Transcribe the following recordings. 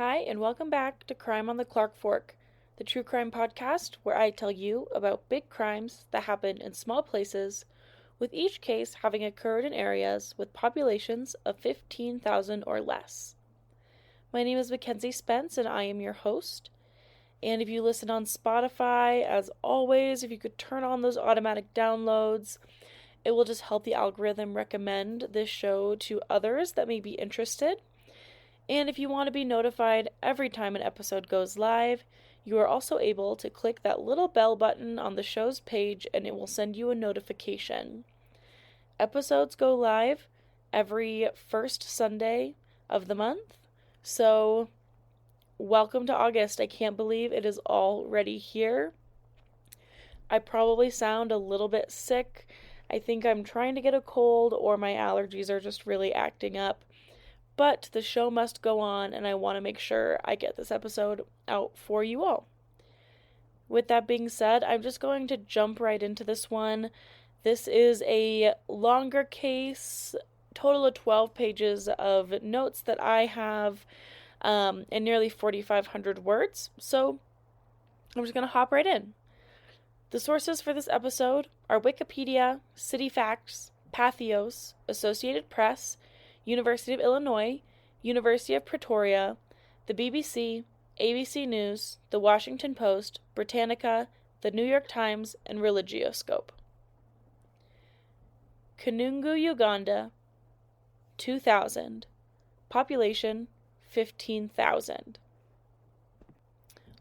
Hi, and welcome back to Crime on the Clarkfork, the true crime podcast where I tell you about big crimes that happen in small places, with each case having occurred in areas with populations of 15,000 or less. My name is Mackenzie Spence, and I am your host. And if you listen on Spotify, as always, if you could turn on those automatic downloads, it will just help the algorithm recommend this show to others that may be interested. And if you want to be notified every time an episode goes live, you are also able to click that little bell button on the show's page and it will send you a notification. Episodes go live every first Sunday of the month, so welcome to August. I can't believe it is already here. I probably sound a little bit sick. I think I'm trying to get a cold or my allergies are just really acting up. But the show must go on, and I want to make sure I get this episode out for you all. With that being said, I'm just going to jump right into this one. This is a longer case, total of 12 pages of notes that I have, and nearly 4,500 words. So I'm just going to hop right in. The sources for this episode are Wikipedia, City Facts, Pathos, Associated Press, University of Illinois, University of Pretoria, the BBC, ABC News, The Washington Post, Britannica, The New York Times, and Religioscope. Kunungu, Uganda, 2000. Population, 15,000.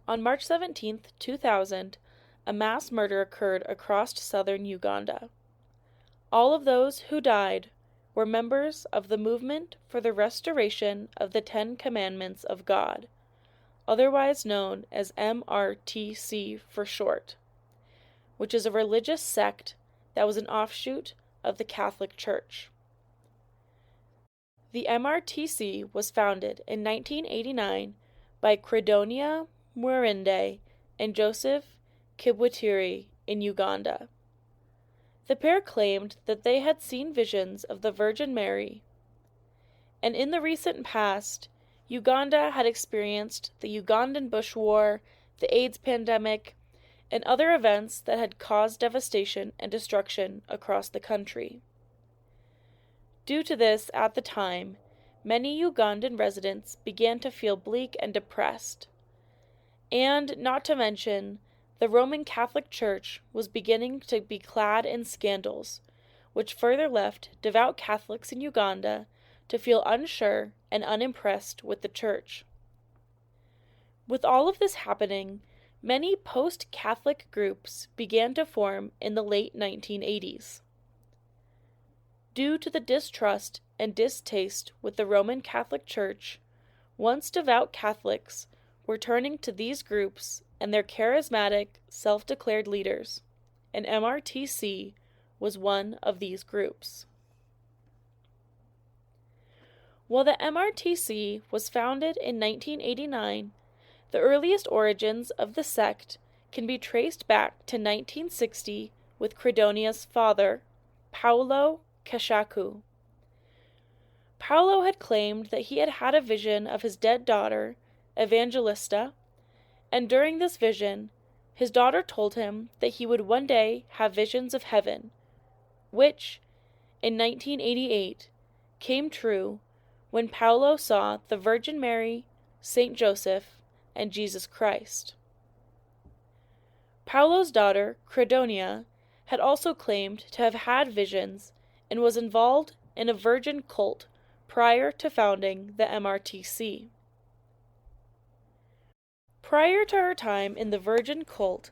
On March 17, 2000, a mass murder occurred across southern Uganda. All of those who died were members of the Movement for the Restoration of the Ten Commandments of God, otherwise known as MRTC for short, which is a religious sect that was an offshoot of the Catholic Church. The MRTC was founded in 1989 by Credonia Mwirinde and Joseph Kibwetiri in Uganda. The pair claimed that they had seen visions of the Virgin Mary, and in the recent past, Uganda had experienced the Ugandan Bush War, the AIDS pandemic, and other events that had caused devastation and destruction across the country. Due to this, at the time, many Ugandan residents began to feel bleak and depressed, and not to mention, the Roman Catholic Church was beginning to be clad in scandals, which further left devout Catholics in Uganda to feel unsure and unimpressed with the Church. With all of this happening, many post-Catholic groups began to form in the late 1980s. Due to the distrust and distaste with the Roman Catholic Church, once devout Catholics were turning to these groups and their charismatic, self-declared leaders, and MRTC was one of these groups. While the MRTC was founded in 1989, the earliest origins of the sect can be traced back to 1960 with Credonia's father, Paulo Kashaku. Paulo had claimed that he had had a vision of his dead daughter, Evangelista, and during this vision, his daughter told him that he would one day have visions of heaven, which, in 1988, came true when Paulo saw the Virgin Mary, Saint Joseph, and Jesus Christ. Paulo's daughter, Credonia, had also claimed to have had visions and was involved in a virgin cult prior to founding the MRTC. Prior to her time in the Virgin cult,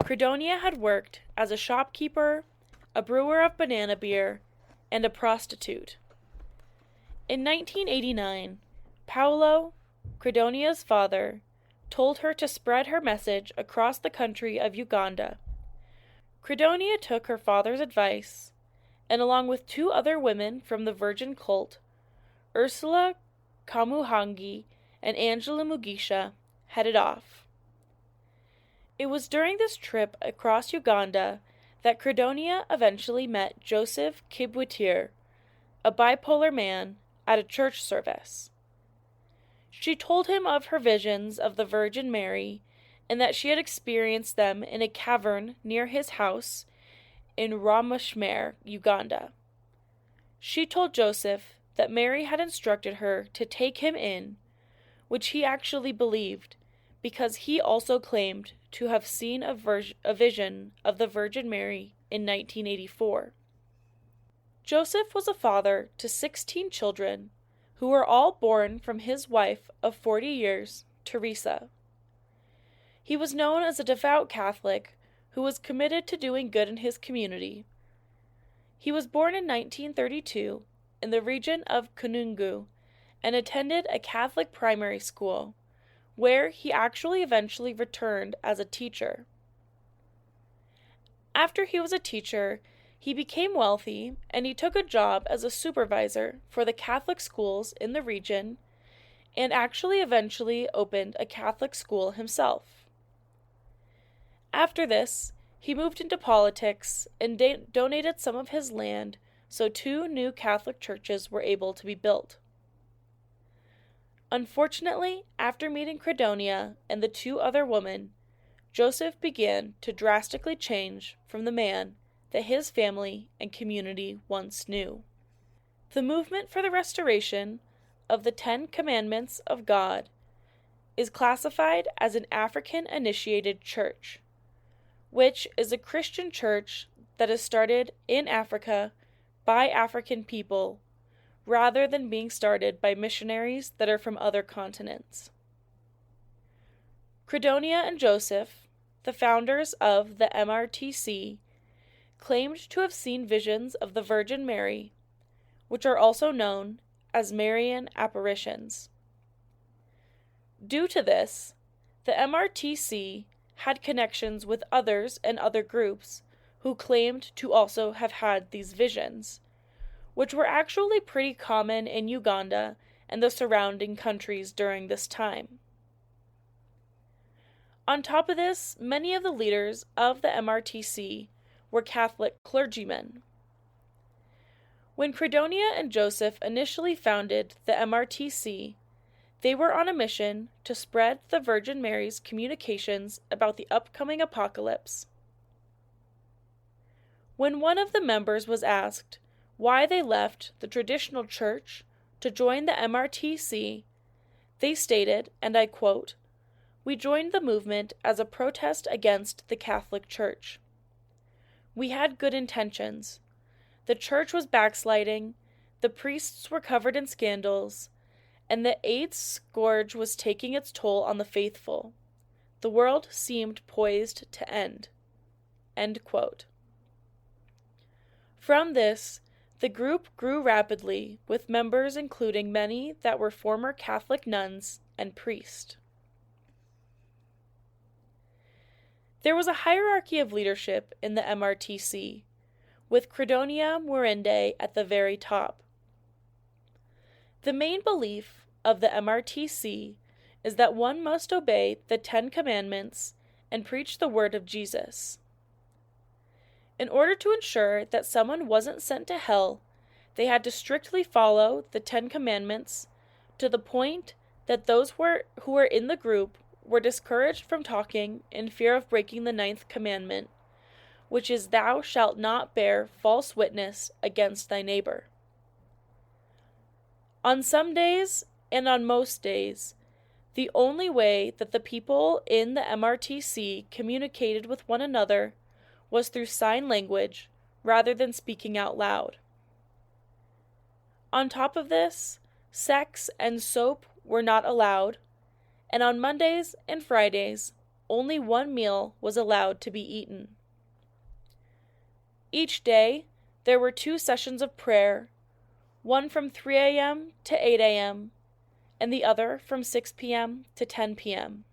Credonia had worked as a shopkeeper, a brewer of banana beer, and a prostitute. In 1989, Paulo, Credonia's father, told her to spread her message across the country of Uganda. Credonia took her father's advice, and along with two other women from the Virgin cult, Ursula Kamuhangi and Angela Mugisha, headed off. It was during this trip across Uganda that Credonia eventually met Joseph Kibwetiri, a bipolar man, at a church service. She told him of her visions of the Virgin Mary and that she had experienced them in a cavern near his house in Ramashmere, Uganda. She told Joseph that Mary had instructed her to take him in, which he actually believed, because he also claimed to have seen a vision of the Virgin Mary in 1984. Joseph was a father to 16 children, who were all born from his wife of 40 years, Teresa. He was known as a devout Catholic who was committed to doing good in his community. He was born in 1932 in the region of Kunungu and attended a Catholic primary school, where he actually eventually returned as a teacher. After he was a teacher, he became wealthy and he took a job as a supervisor for the Catholic schools in the region and actually eventually opened a Catholic school himself. After this, he moved into politics and donated some of his land so 2 new Catholic churches were able to be built. Unfortunately, after meeting Credonia and the 2 other women, Joseph began to drastically change from the man that his family and community once knew. The movement for the restoration of the 10 Commandments of God is classified as an African-initiated church, which is a Christian church that is started in Africa by African people rather than being started by missionaries that are from other continents. Credonia and Joseph, the founders of the MRTC, claimed to have seen visions of the Virgin Mary, which are also known as Marian apparitions. Due to this, the MRTC had connections with others and other groups who claimed to also have had these visions, which were actually pretty common in Uganda and the surrounding countries during this time. On top of this, many of the leaders of the MRTC were Catholic clergymen. When Credonia and Joseph initially founded the MRTC, they were on a mission to spread the Virgin Mary's communications about the upcoming apocalypse. When one of the members was asked why they left the traditional church to join the MRTC, they stated, and I quote, "We joined the movement as a protest against the Catholic Church. We had good intentions. The church was backsliding, the priests were covered in scandals, and the AIDS scourge was taking its toll on the faithful. The world seemed poised to end." End quote. From this, the group grew rapidly, with members including many that were former Catholic nuns and priests. There was a hierarchy of leadership in the MRTC, with Credonia Murende at the very top. The main belief of the MRTC is that one must obey the 10 Commandments and preach the word of Jesus. In order to ensure that someone wasn't sent to hell, they had to strictly follow the 10 Commandments to the point that those who were in the group were discouraged from talking in fear of breaking the 9th commandment, which is, "Thou shalt not bear false witness against thy neighbor." On some days, and on most days, the only way that the people in the MRTC communicated with one another was through sign language rather than speaking out loud. On top of this, sex and soap were not allowed, and on Mondays and Fridays, only one meal was allowed to be eaten. Each day, there were 2 sessions of prayer, one from 3 a.m. to 8 a.m., and the other from 6 p.m. to 10 p.m.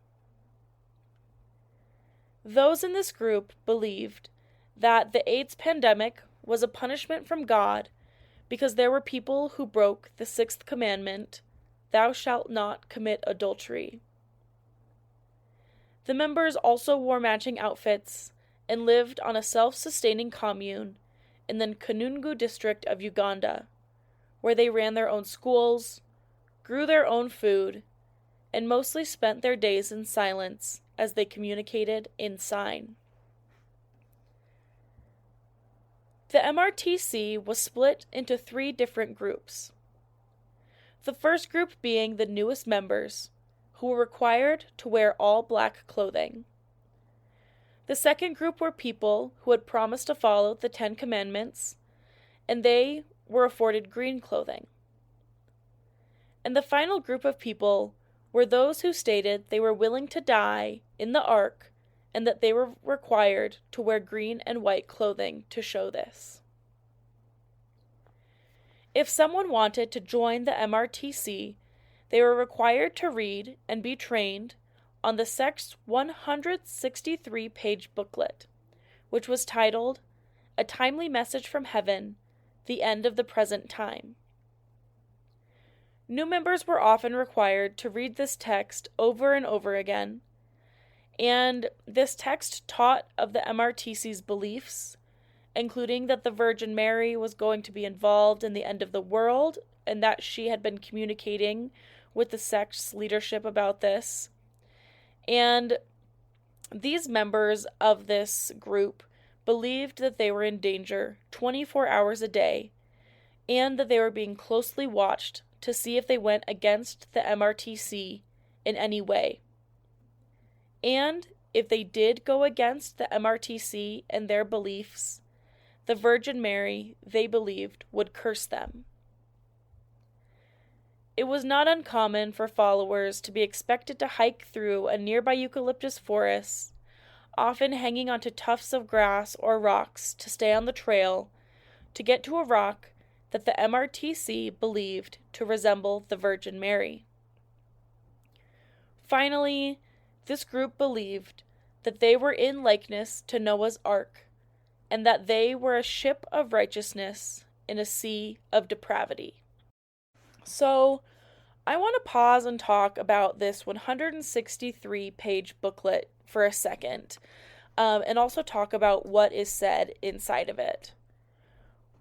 Those in this group believed that the AIDS pandemic was a punishment from God because there were people who broke the 6th commandment, "Thou shalt not commit adultery." The members also wore matching outfits and lived on a self-sustaining commune in the Kunungu district of Uganda, where they ran their own schools, grew their own food, and mostly spent their days in silence as they communicated in sign. The MRTC was split into 3 different groups. The first group being the newest members, who were required to wear all black clothing. The second group were people who had promised to follow the 10 Commandments, and they were afforded green clothing. And the final group of people were those who stated they were willing to die in the ark and that they were required to wear green and white clothing to show this. If someone wanted to join the MRTC, they were required to read and be trained on the sect's 163-page booklet, which was titled, "A Timely Message from Heaven, the End of the Present Time." New members were often required to read this text over and over again, and this text taught of the MRTC's beliefs, including that the Virgin Mary was going to be involved in the end of the world, and that she had been communicating with the sect's leadership about this. And these members of this group believed that they were in danger 24 hours a day, and that they were being closely watched to see if they went against the MRTC in any way. And if they did go against the MRTC and their beliefs, the Virgin Mary, they believed, would curse them. It was not uncommon for followers to be expected to hike through a nearby eucalyptus forest, often hanging onto tufts of grass or rocks to stay on the trail, to get to a rock that the MRTC believed to resemble the Virgin Mary. Finally, this group believed that they were in likeness to Noah's Ark, and that they were a ship of righteousness in a sea of depravity. So, I want to pause and talk about this 163-page booklet for a second, and also talk about what is said inside of it.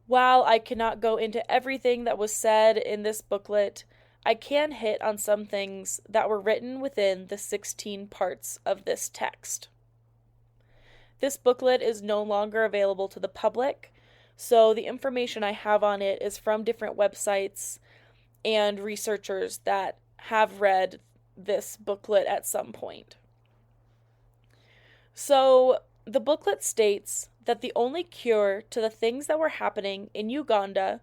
While I cannot go into everything that was said in this booklet, I can hit on some things that were written within the 16 parts of this text. This booklet is no longer available to the public, so the information I have on it is from different websites and researchers that have read this booklet at some point. So, the booklet states that the only cure to the things that were happening in Uganda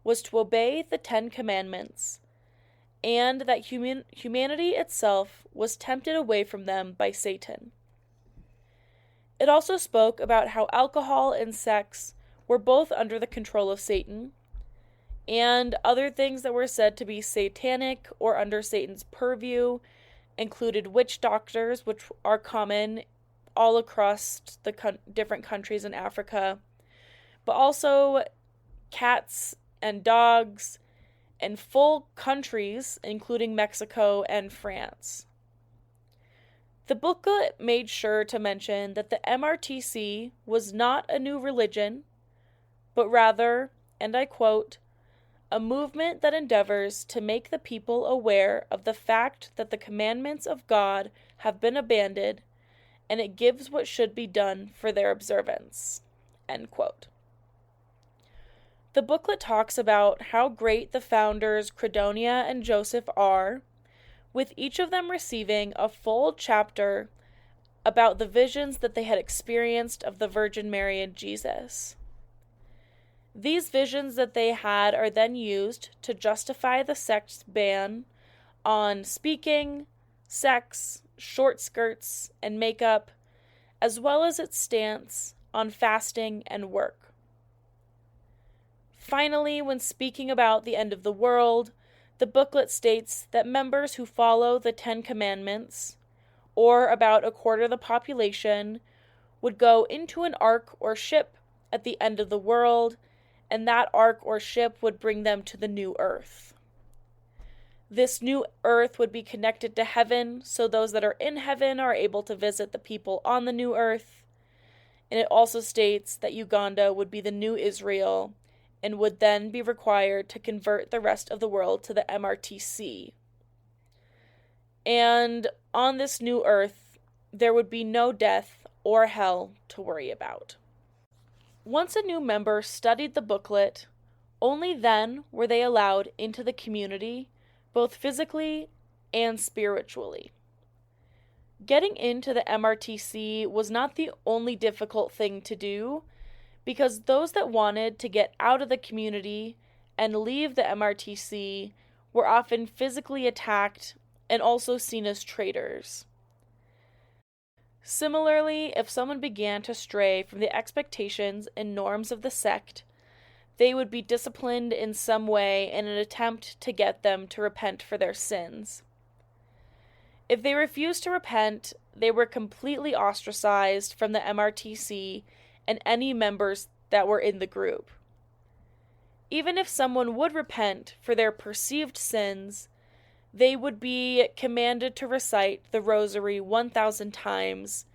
was to obey the 10 Commandments, and that humanity itself was tempted away from them by Satan. It also spoke about how alcohol and sex were both under the control of Satan, and other things that were said to be satanic or under Satan's purview included witch doctors, which are common all across the different countries in Africa, but also cats and dogs, and full countries, including Mexico and France. The booklet made sure to mention that the MRTC was not a new religion, but rather, and I quote, "a movement that endeavors to make the people aware of the fact that the commandments of God have been abandoned, and it gives what should be done for their observance." End quote. The booklet talks about how great the founders Credonia and Joseph are, with each of them receiving a full chapter about the visions that they had experienced of the Virgin Mary and Jesus. These visions that they had are then used to justify the sect's ban on speaking, sex, short skirts, and makeup, as well as its stance on fasting and work. Finally, when speaking about the end of the world, the booklet states that members who follow the 10 Commandments, or about a quarter of the population, would go into an ark or ship at the end of the world, and that ark or ship would bring them to the new earth. This new earth would be connected to heaven, so those that are in heaven are able to visit the people on the new earth. And it also states that Uganda would be the new Israel, and would then be required to convert the rest of the world to the MRTC. And on this new earth, there would be no death or hell to worry about. Once a new member studied the booklet, only then were they allowed into the community, both physically and spiritually. Getting into the MRTC was not the only difficult thing to do, because those that wanted to get out of the community and leave the MRTC were often physically attacked and also seen as traitors. Similarly, if someone began to stray from the expectations and norms of the sect, they would be disciplined in some way in an attempt to get them to repent for their sins. If they refused to repent, they were completely ostracized from the MRTC and any members that were in the group. Even if someone would repent for their perceived sins, they would be commanded to recite the rosary 1,000 times,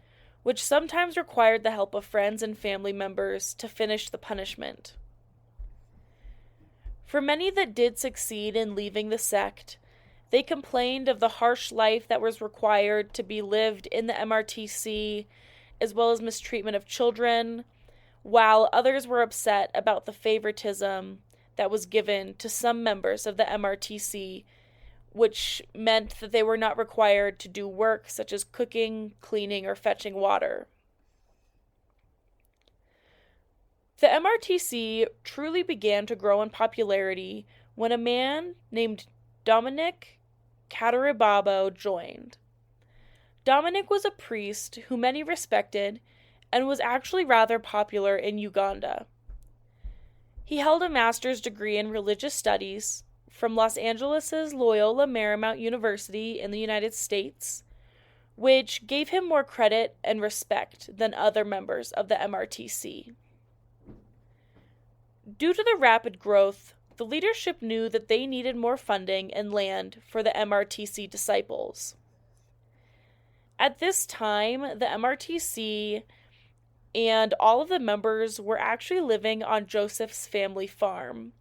which sometimes required the help of friends and family members to finish the punishment. For many that did succeed in leaving the sect, they complained of the harsh life that was required to be lived in the MRTC, as well as mistreatment of children, while others were upset about the favoritism that was given to some members of the MRTC, which meant that they were not required to do work such as cooking, cleaning, or fetching water. The MRTC truly began to grow in popularity when a man named Dominic Kataribabo joined. Dominic was a priest who many respected and was actually rather popular in Uganda. He held a master's degree in religious studies from Los Angeles' Loyola Marymount University in the United States, which gave him more credit and respect than other members of the MRTC. Due to the rapid growth, the leadership knew that they needed more funding and land for the MRTC disciples. At this time, the MRTC and all of the members were actually living on Joseph's family farm.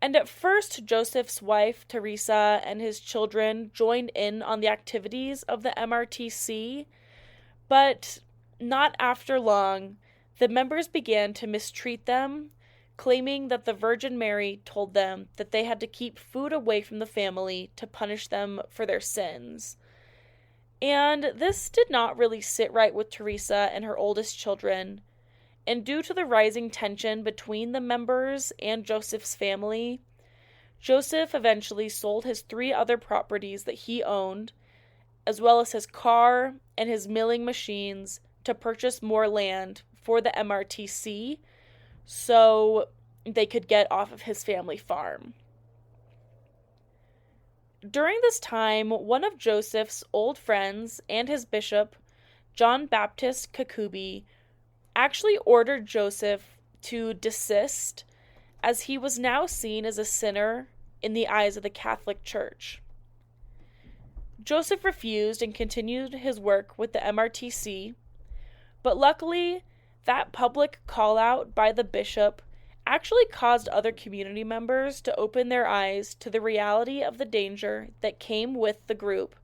And at first, Joseph's wife, Teresa, and his children joined in on the activities of the MRTC, but not after long, the members began to mistreat them, claiming that the Virgin Mary told them that they had to keep food away from the family to punish them for their sins. And this did not really sit right with Teresa and her oldest children, and due to the rising tension between the members and Joseph's family, Joseph eventually sold his 3 other properties that he owned, as well as his car and his milling machines, to purchase more land for the MRTC, so they could get off of his family farm. During this time, one of Joseph's old friends and his bishop, John Baptist Kakubi, actually ordered Joseph to desist, as he was now seen as a sinner in the eyes of the Catholic Church. Joseph refused and continued his work with the MRTC, but luckily, that public call-out by the bishop actually caused other community members to open their eyes to the reality of the danger that came with the group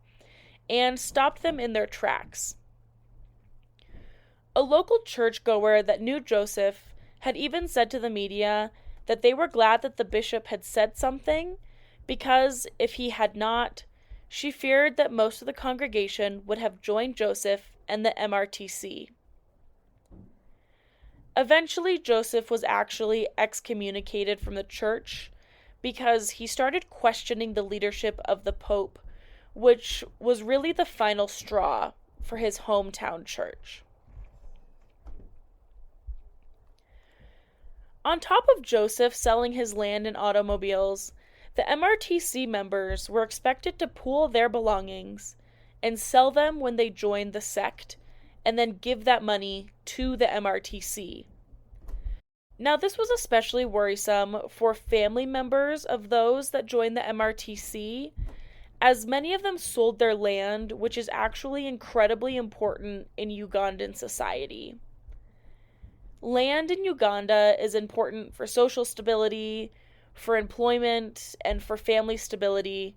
and stopped them in their tracks. A local churchgoer that knew Joseph had even said to the media that they were glad that the bishop had said something, because if he had not, she feared that most of the congregation would have joined Joseph and the MRTC. Eventually, Joseph was actually excommunicated from the church because he started questioning the leadership of the Pope, which was really the final straw for his hometown church. On top of Joseph selling his land and automobiles, the MRTC members were expected to pool their belongings and sell them when they joined the sect, and then give that money to the MRTC. Now, this was especially worrisome for family members of those that joined the MRTC, as many of them sold their land, which is actually incredibly important in Ugandan society. Land in Uganda is important for social stability, for employment, and for family stability,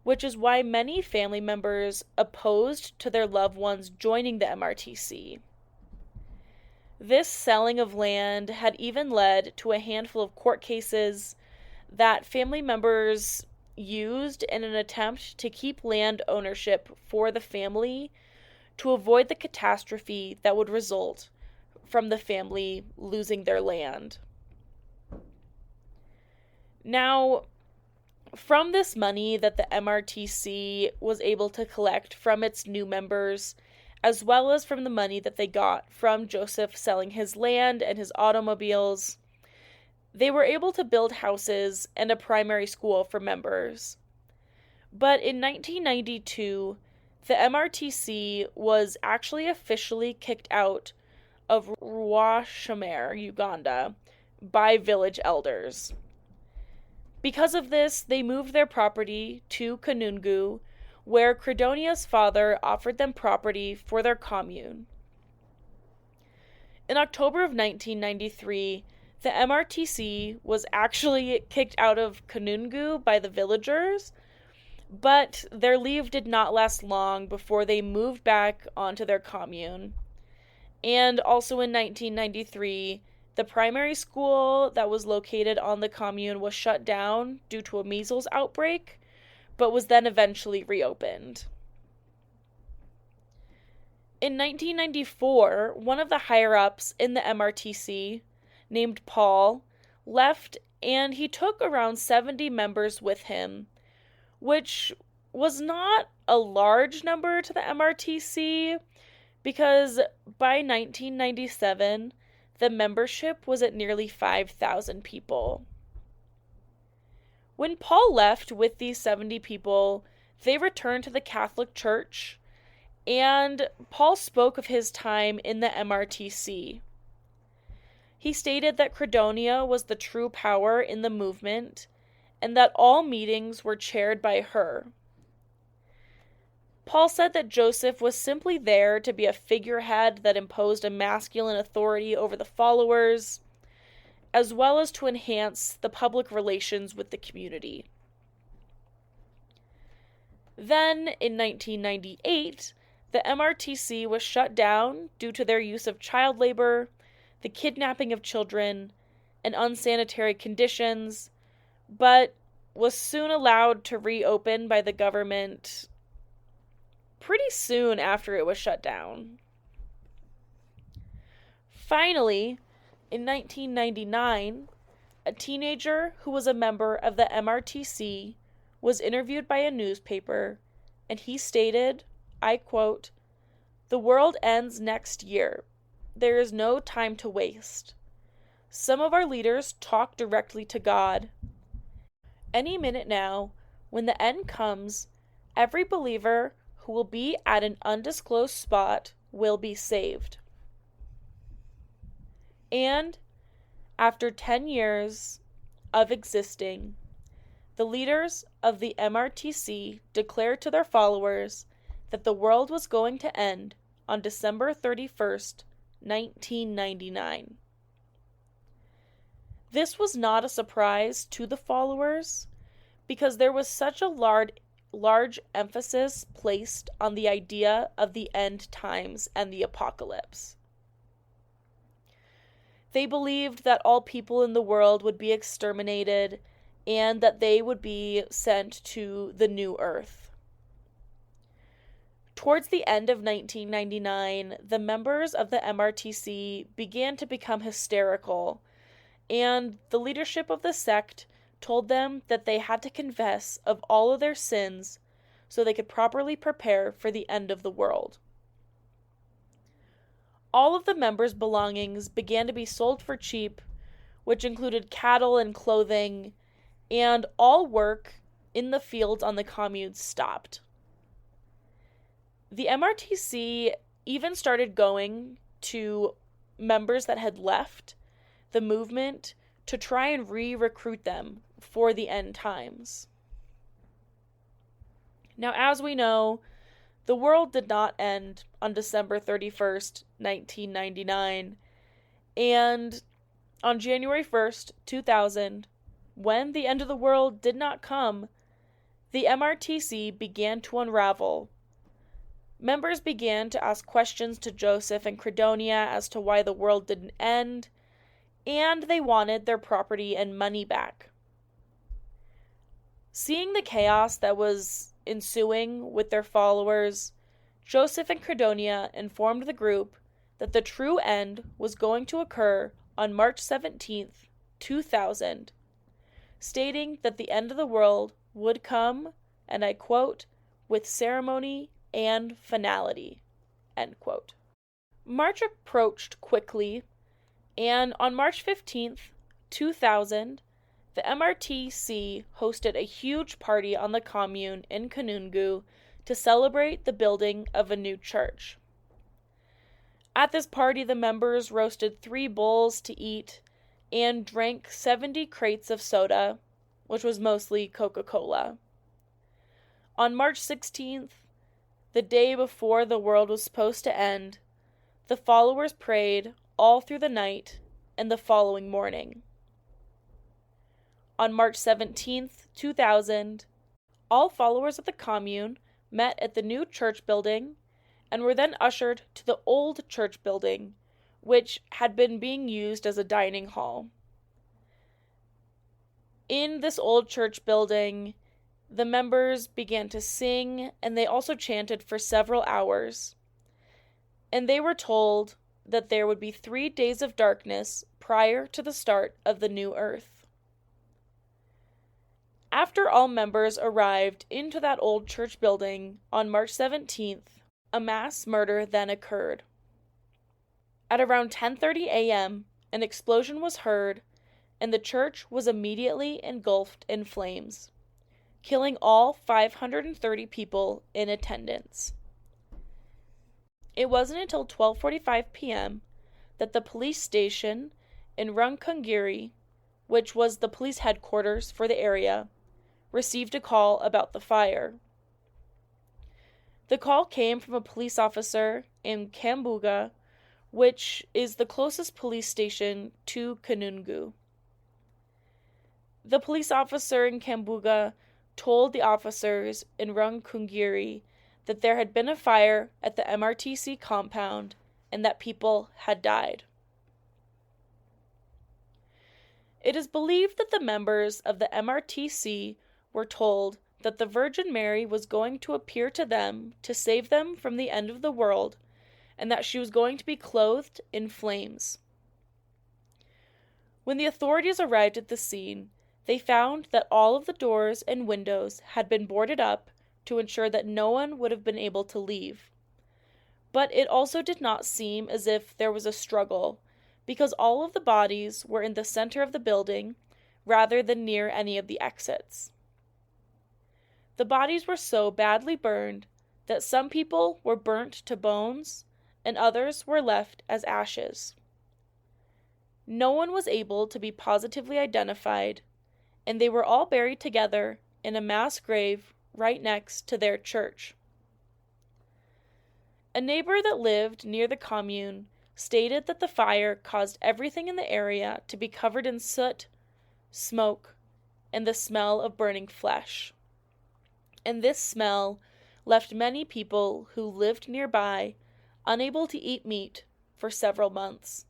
which is why many family members opposed to their loved ones joining the MRTC. This selling of land had even led to a handful of court cases that family members used in an attempt to keep land ownership for the family to avoid the catastrophe that would result from the family losing their land. Now, from this money that the MRTC was able to collect from its new members, as well as from the money that they got from Joseph selling his land and his automobiles, they were able to build houses and a primary school for members. But in 1992, the MRTC was actually officially kicked out of Rwashamere, Uganda, by village elders. Because of this, they moved their property to Kunungu, where Credonia's father offered them property for their commune. In October of 1993, the MRTC was actually kicked out of Kunungu by the villagers, but their leave did not last long before they moved back onto their commune. And also in 1993, the primary school that was located on the commune was shut down due to a measles outbreak, but was then eventually reopened. In 1994, one of the higher-ups in the MRTC, named Paul, left, and he took around 70 members with him, which was not a large number to the MRTC, because by 1997, the membership was at nearly 5,000 people. When Paul left with these 70 people, they returned to the Catholic Church, and Paul spoke of his time in the MRTC. He stated that Credonia was the true power in the movement, and that all meetings were chaired by her. Paul said that Joseph was simply there to be a figurehead that imposed a masculine authority over the followers, as well as to enhance the public relations with the community. Then, in 1998, the MRTC was shut down due to their use of child labor, the kidnapping of children, and unsanitary conditions, but was soon allowed to reopen by the government pretty soon after it was shut down. Finally, in 1999, a teenager who was a member of the MRTC was interviewed by a newspaper, and he stated, I quote, "The world ends next year. There is no time to waste. Some of our leaders talk directly to God. Any minute now, when the end comes, every believer who will be at an undisclosed spot will be saved." And after 10 years of existing, the leaders of the MRTC declared to their followers that the world was going to end on December 31st, 1999. This was not a surprise to the followers because there was such a large emphasis placed on the idea of the end times and the apocalypse. They believed that all people in the world would be exterminated and that they would be sent to the new earth. Towards the end of 1999, the members of the MRTC began to become hysterical, and the leadership of the sect told them that they had to confess of all of their sins so they could properly prepare for the end of the world. All of the members' belongings began to be sold for cheap, which included cattle and clothing, and all work in the fields on the communes stopped. The MRTC even started going to members that had left the movement to try and re-recruit them for the end times. Now, as we know, the world did not end on December 31st, 1999, and on January 1st, 2000, when the end of the world did not come, the MRTC began to unravel. Members began to ask questions to Joseph and Credonia as to why the world didn't end, and they wanted their property and money back. Seeing the chaos that was ensuing with their followers, Joseph and Credonia informed the group that the true end was going to occur on March 17th, 2000, stating that the end of the world would come, and I quote, with ceremony and finality, end quote. March approached quickly, and on March 15th, 2000, the MRTC hosted a huge party on the commune in Kunungu to celebrate the building of a new church. At this party, the members roasted 3 bulls to eat and drank 70 crates of soda, which was mostly Coca-Cola. On March 16th, the day before the world was supposed to end, the followers prayed all through the night and the following morning. On March 17th, 2000, all followers of the commune met at the new church building and were then ushered to the old church building, which had been being used as a dining hall. In this old church building, the members began to sing, and they also chanted for several hours. And they were told that there would be 3 days of darkness prior to the start of the new earth. After all members arrived into that old church building on March 17th, a mass murder then occurred. At around 10:30 a.m., an explosion was heard, and the church was immediately engulfed in flames, killing all 530 people in attendance. It wasn't until 12:45 p.m. that the police station in Runkungiri, which was the police headquarters for the area, received a call about the fire. The call came from a police officer in Kambuga, which is the closest police station to Kunungu. The police officer in Kambuga told the officers in Runkungiri that there had been a fire at the MRTC compound and that people had died. It is believed that the members of the MRTC were told that the Virgin Mary was going to appear to them to save them from the end of the world, and that she was going to be clothed in flames. When the authorities arrived at the scene, they found that all of the doors and windows had been boarded up to ensure that no one would have been able to leave. But it also did not seem as if there was a struggle, because all of the bodies were in the center of the building rather than near any of the exits. The bodies were so badly burned that some people were burnt to bones and others were left as ashes. No one was able to be positively identified, and they were all buried together in a mass grave right next to their church. A neighbor that lived near the commune stated that the fire caused everything in the area to be covered in soot, smoke, and the smell of burning flesh. And this smell left many people who lived nearby unable to eat meat for several months.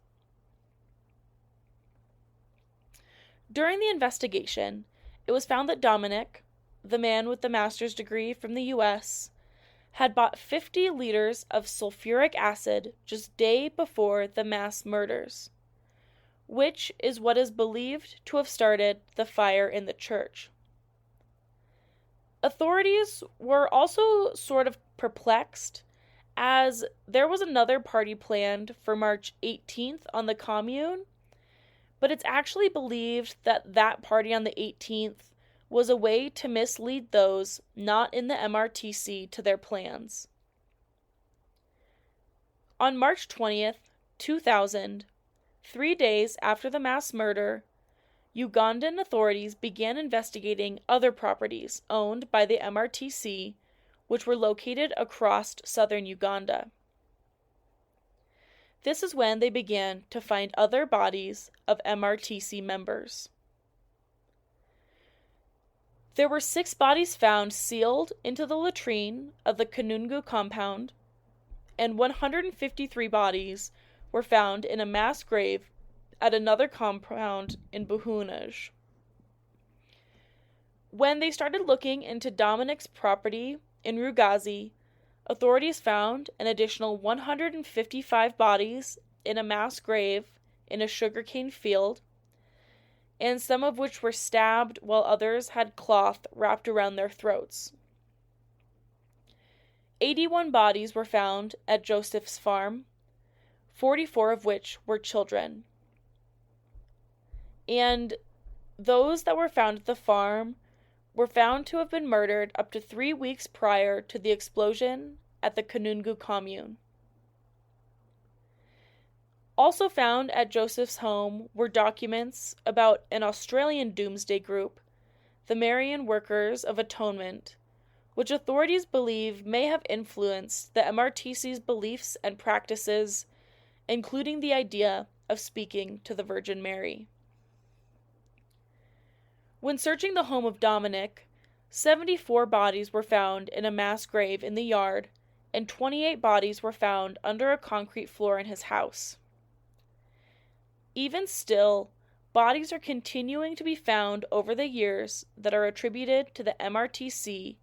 During the investigation, it was found that Dominic, the man with the master's degree from the U.S., had bought 50 liters of sulfuric acid just day before the mass murders, which is what is believed to have started the fire in the church. Authorities were also sort of perplexed, as there was another party planned for March 18th on the commune, but it's actually believed that that party on the 18th was a way to mislead those not in the MRTC to their plans. On March 20th, 2000, 3 days after the mass murder, Ugandan authorities began investigating other properties owned by the MRTC, which were located across southern Uganda. This is when they began to find other bodies of MRTC members. There were 6 bodies found sealed into the latrine of the Kunungu compound, and 153 bodies were found in a mass grave at another compound in Buhunaj. When they started looking into Dominic's property in Rugazi, authorities found an additional 155 bodies in a mass grave in a sugarcane field, and some of which were stabbed while others had cloth wrapped around their throats. 81 bodies were found at Joseph's farm, 44 of which were children. And those that were found at the farm were found to have been murdered up to 3 weeks prior to the explosion at the Kunungu commune. Also found at Joseph's home were documents about an Australian doomsday group, the Marian Workers of Atonement, which authorities believe may have influenced the MRTC's beliefs and practices, including the idea of speaking to the Virgin Mary. When searching the home of Dominic, 74 bodies were found in a mass grave in the yard, and 28 bodies were found under a concrete floor in his house. Even still, bodies are continuing to be found over the years that are attributed to the MRTC,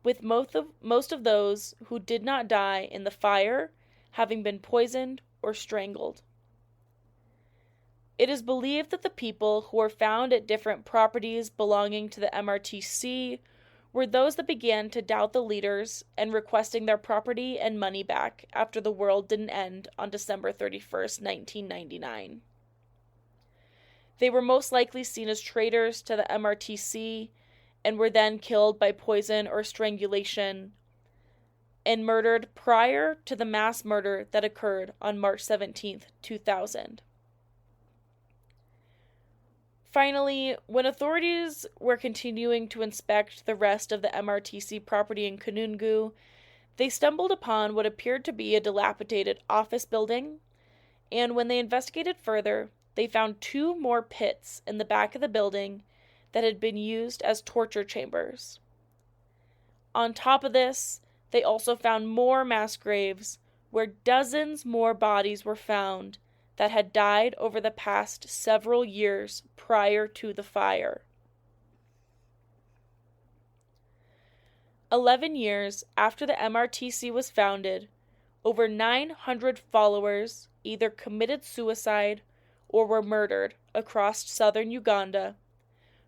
with most of those who did not die in the fire having been poisoned or strangled. It is believed that the people who were found at different properties belonging to the MRTC were those that began to doubt the leaders and requesting their property and money back after the world didn't end on December 31st, 1999. They were most likely seen as traitors to the MRTC and were then killed by poison or strangulation and murdered prior to the mass murder that occurred on March 17th, 2000. Finally, when authorities were continuing to inspect the rest of the MRTC property in Kunungu, they stumbled upon what appeared to be a dilapidated office building, and when they investigated further, they found 2 more pits in the back of the building that had been used as torture chambers. On top of this, they also found more mass graves where dozens more bodies were found that had died over the past several years prior to the fire. 11 years after the MRTC was founded, over 900 followers either committed suicide or were murdered across southern Uganda,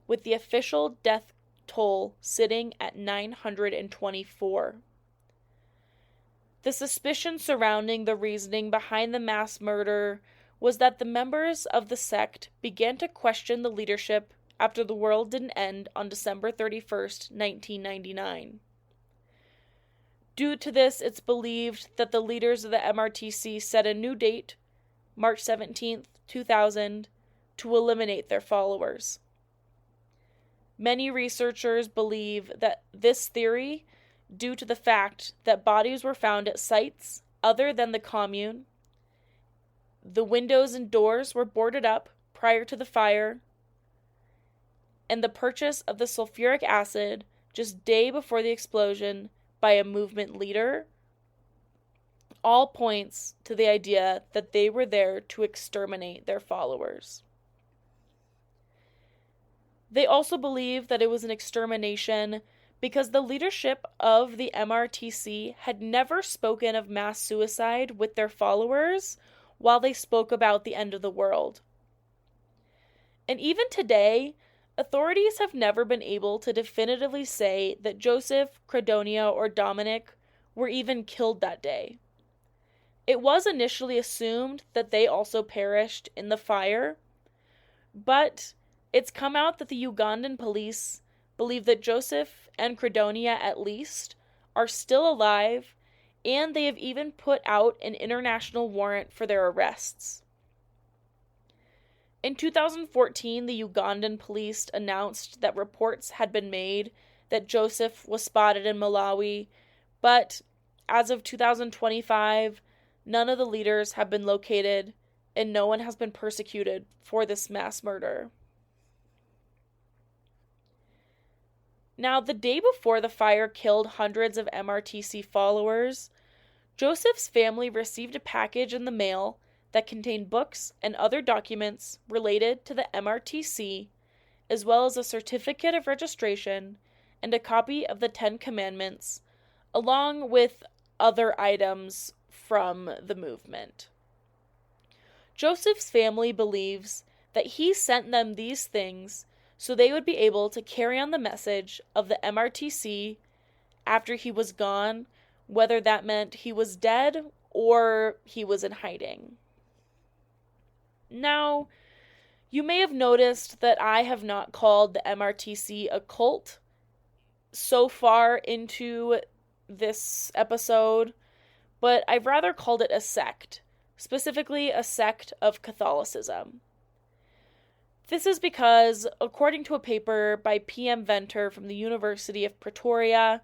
with the official death toll sitting at 924. The suspicion surrounding the reasoning behind the mass murder was that the members of the sect began to question the leadership after the world didn't end on December 31st, 1999. Due to this, it's believed that the leaders of the MRTC set a new date, March 17th, 2000, to eliminate their followers. Many researchers believe that this theory, due to the fact that bodies were found at sites other than the commune, the windows and doors were boarded up prior to the fire, and the purchase of the sulfuric acid just day before the explosion by a movement leader, all points to the idea that they were there to exterminate their followers. They also believe that it was an extermination because the leadership of the MRTC had never spoken of mass suicide with their followers while they spoke about the end of the world. And even today, authorities have never been able to definitively say that Joseph, Credonia, or Dominic were even killed that day. It was initially assumed that they also perished in the fire, but it's come out that the Ugandan police believe that Joseph and Credonia, at least, are still alive, and they have even put out an international warrant for their arrests. In 2014, the Ugandan police announced that reports had been made that Joseph was spotted in Malawi, but as of 2025, none of the leaders have been located, and no one has been persecuted for this mass murder. Now, the day before the fire killed hundreds of MRTC followers, Joseph's family received a package in the mail that contained books and other documents related to the MRTC, as well as a certificate of registration and a copy of the Ten Commandments, along with other items from the movement. Joseph's family believes that he sent them these things so they would be able to carry on the message of the MRTC after he was gone, whether that meant he was dead or he was in hiding. Now, you may have noticed that I have not called the MRTC a cult so far into this episode, but I've rather called it a sect, specifically a sect of Catholicism. This is because, according to a paper by P.M. Venter from the University of Pretoria,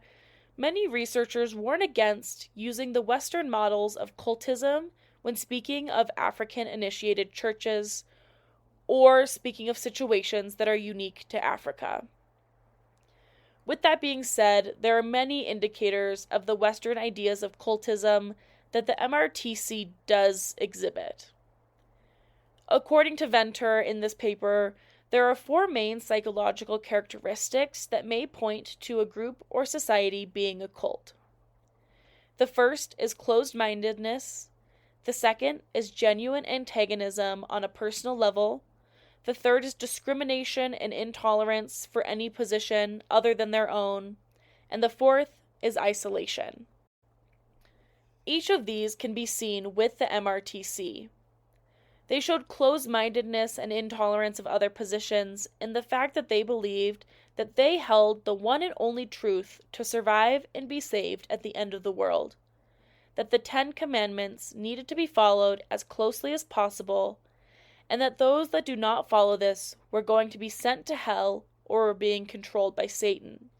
many researchers warn against using the Western models of cultism when speaking of African-initiated churches, or speaking of situations that are unique to Africa. With that being said, there are many indicators of the Western ideas of cultism that the MRTC does exhibit. According to Venter in this paper, there are 4 main psychological characteristics that may point to a group or society being a cult. The first is closed-mindedness. The second is genuine antagonism on a personal level. The third is discrimination and intolerance for any position other than their own. And the fourth is isolation. Each of these can be seen with the MRTC. They showed closed-mindedness and intolerance of other positions in the fact that they believed that they held the one and only truth to survive and be saved at the end of the world, that the 10 Commandments needed to be followed as closely as possible, and that those that do not follow this were going to be sent to hell or were being controlled by Satan.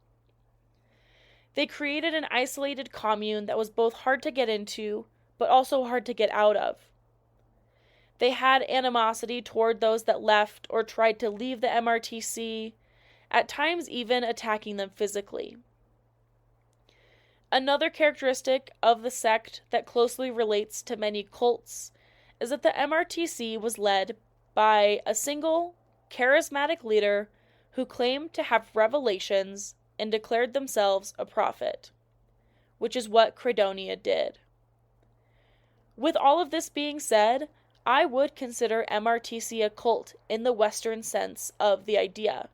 They created an isolated commune that was both hard to get into, but also hard to get out of. They had animosity toward those that left or tried to leave the MRTC, at times even attacking them physically. Another characteristic of the sect that closely relates to many cults is that the MRTC was led by a single, charismatic leader who claimed to have revelations and declared themselves a prophet, which is what Credonia did. With all of this being said, I would consider MRTC a cult in the Western sense of the idea.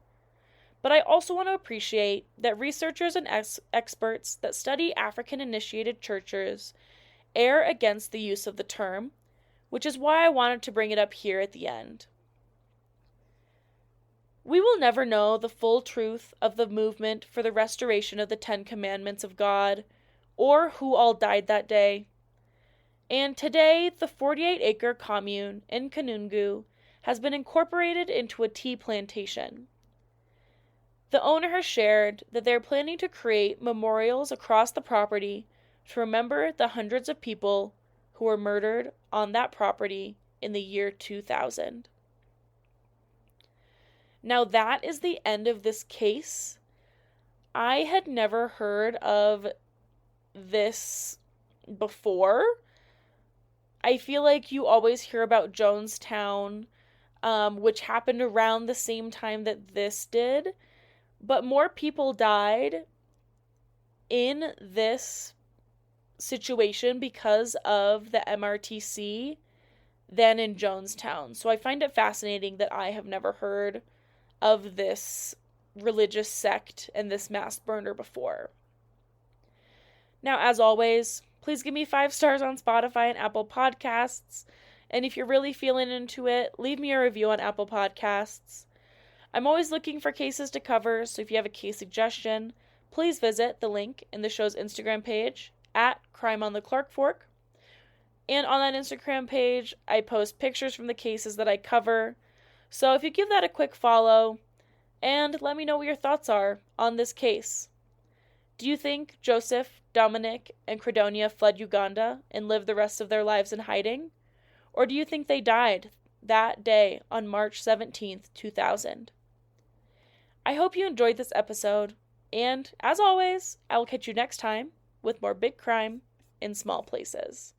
But I also want to appreciate that researchers and experts that study African-initiated churches err against the use of the term, which is why I wanted to bring it up here at the end. We will never know the full truth of the movement for the restoration of the 10 Commandments of God, or who all died that day. And today, the 48-acre commune in Kunungu has been incorporated into a tea plantation. The owner has shared that they're planning to create memorials across the property to remember the hundreds of people who were murdered on that property in the year 2000. Now that is the end of this case. I had never heard of this before. I feel like you always hear about Jonestown, which happened around the same time that this did, but more people died in this situation because of the MRTC than in Jonestown. So I find it fascinating that I have never heard of this religious sect and this mass burner before. Now, as always, please give me 5 stars on Spotify and Apple Podcasts. And if you're really feeling into it, leave me a review on Apple Podcasts. I'm always looking for cases to cover, so if you have a case suggestion, please visit the link in the show's Instagram page at Crime on the Clarkfork. And on that Instagram page, I post pictures from the cases that I cover. So if you give that a quick follow, and let me know what your thoughts are on this case. Do you think Joseph, Dominic, and Credonia fled Uganda and lived the rest of their lives in hiding? Or do you think they died that day on March 17th, 2000? I hope you enjoyed this episode, And as always, I will catch you next time with more big crime in small places.